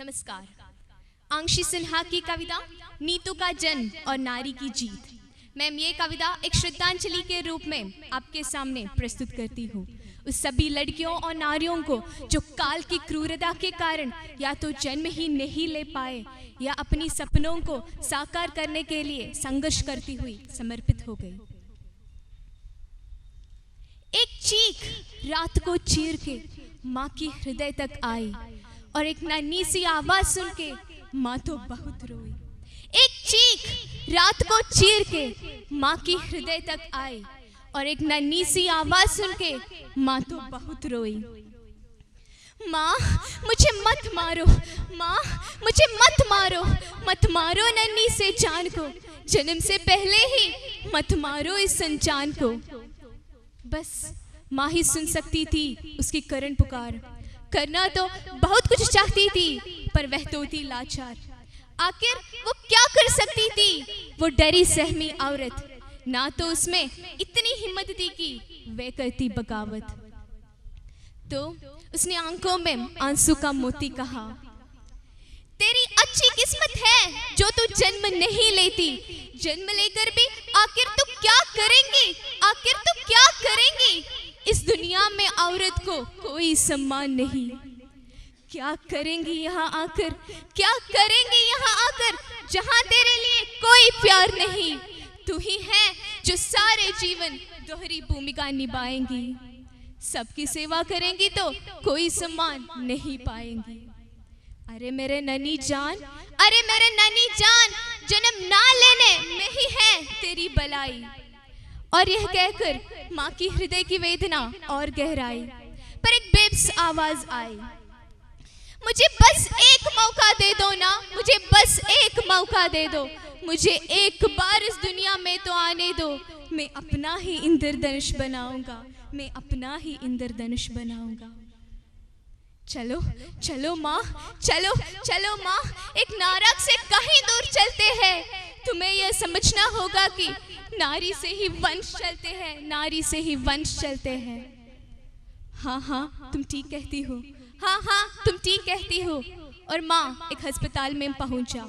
नमस्कार। आंशी सिन्हा की कविता नीतू का जन्म और नारी की जीत। मैम, ये कविता एक श्रद्धांजलि के रूप में आपके सामने प्रस्तुत करती हूँ उस सभी लड़कियों और नारियों को जो काल की क्रूरता के कारण या तो जन्म ही नहीं ले पाए या अपनी सपनों को साकार करने के लिए संघर्ष करती हुई समर्पित हो गई। एक चीख रात को चीर के माँ की हृदय तक आई और एक नन्ही सी आवाज सुन के माँ तो बहुत रोई। एक चीख रात को चीर के माँ की हृदय तक आई और एक नन्ही सी आवाज सुन के माँ तो बहुत रोई। माँ मुझे मत मारो, माँ मुझे मत मारो नन्ही से जान को, जन्म से पहले ही मत मारो इस संजान को। बस माँ ही सुन सकती थी उसकी करण पुकार, करना तो बहुत कुछ चाहती थी पर वह तो थी लाचार। आखिर वो क्या कर सकती थी वो डरी सहमी औरत, ना तो उसमें इतनी हिम्मत थी कि वे करती बगावत। तो उसने आंखों में आंसू का मोती कहा, तेरी अच्छी किस्मत है जो तू जन्म नहीं लेती, जन्म लेकर भी आखिर तू क्या करेंगी, आखिर तू क्या करेंगी। इस दुनिया में औरत को कोई सम्मान नहीं, क्या करेंगी यहाँ आकर, क्या करेंगी यहाँ आकर, जहाँ तेरे लिए कोई प्यार नहीं। तू ही है जो सारे जीवन दोहरी भूमिका निभाएंगी, सबकी सेवा करेंगी तो कोई सम्मान नहीं पाएंगी। अरे मेरे नन्ही जान, अरे मेरे नन्ही जान, जन्म ना लेने में ही है तेरी भलाई। और यह कहकर माँ की हृदय की वेदना और गहराई। पर एक बेब्स आवाज आई, मुझे बस एक मौका दे दो ना, मुझे बस एक मौका दे दो, मुझे एक बार इस दुनिया में तो आने दो। मैं अपना ही इंद्रधनुष बनाऊंगा, मैं अपना ही इंद्रधनुष बनाऊंगा। चलो चलो माँ, चलो चलो माँ, एक नारक से कहीं दूर चलते हैं। तुम्हें यह समझना होगा कि नारी से ही वंश चलते हैं, नारी से ही वंश चलते हैं। हाँ हाँ तुम ठीक कहती हो, हाँ हाँ तुम ठीक कहती हो। और माँ एक अस्पताल में पहुंचा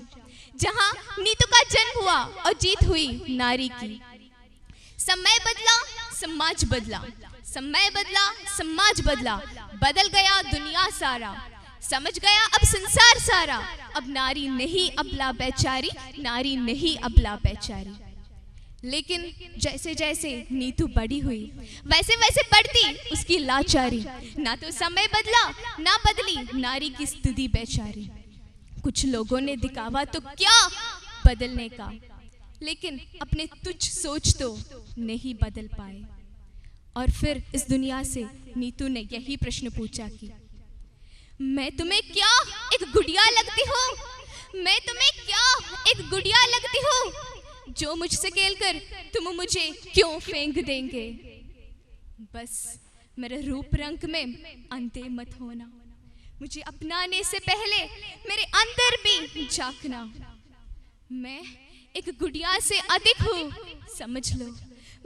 जहाँ नीतू का जन्म हुआ और जीत हुई नारी की। समय बदला समाज बदला, समय बदला समाज बदला, बदल गया दुनिया सारा, समझ गया अब संसार सारा। अब नारी नहीं अबला बेचारी, नारी नहीं अबला बेचारी। लेकिन जैसे जैसे नीतू बड़ी हुई वैसे वैसे बढ़ती उसकी लाचारी। ना तो समय बदला ना बदली नारी की स्थिति बेचारी। कुछ लोगों ने दिखावा तो क्या बदलने का, लेकिन अपने तुच्छ सोच तो नहीं बदल पाए। और फिर इस दुनिया से नीतू ने यही प्रश्न पूछा कि मैं तुम्हें क्या एक गुड़िया लगती हूँ, मैं तुम्हें क्या एक गुड़िया लगती हूँ, जो मुझसे खेलकर तुम मुझे क्यों फेंक देंगे। बस मेरे रूप रंग में अंधे मत होना, मुझे अपनाने से पहले मेरे अंदर भी झांकना। मैं एक गुड़िया से अधिक हूँ समझ लो,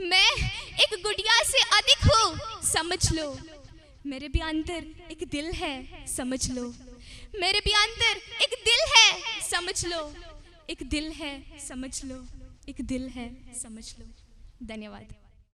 मैं एक गुड़िया से अधिक हूँ समझ लो। मेरे भी अंदर एक दिल है समझ लो, मेरे भी अंदर एक दिल है समझ लो, एक दिल है समझ लो, एक दिल है समझ लो। धन्यवाद।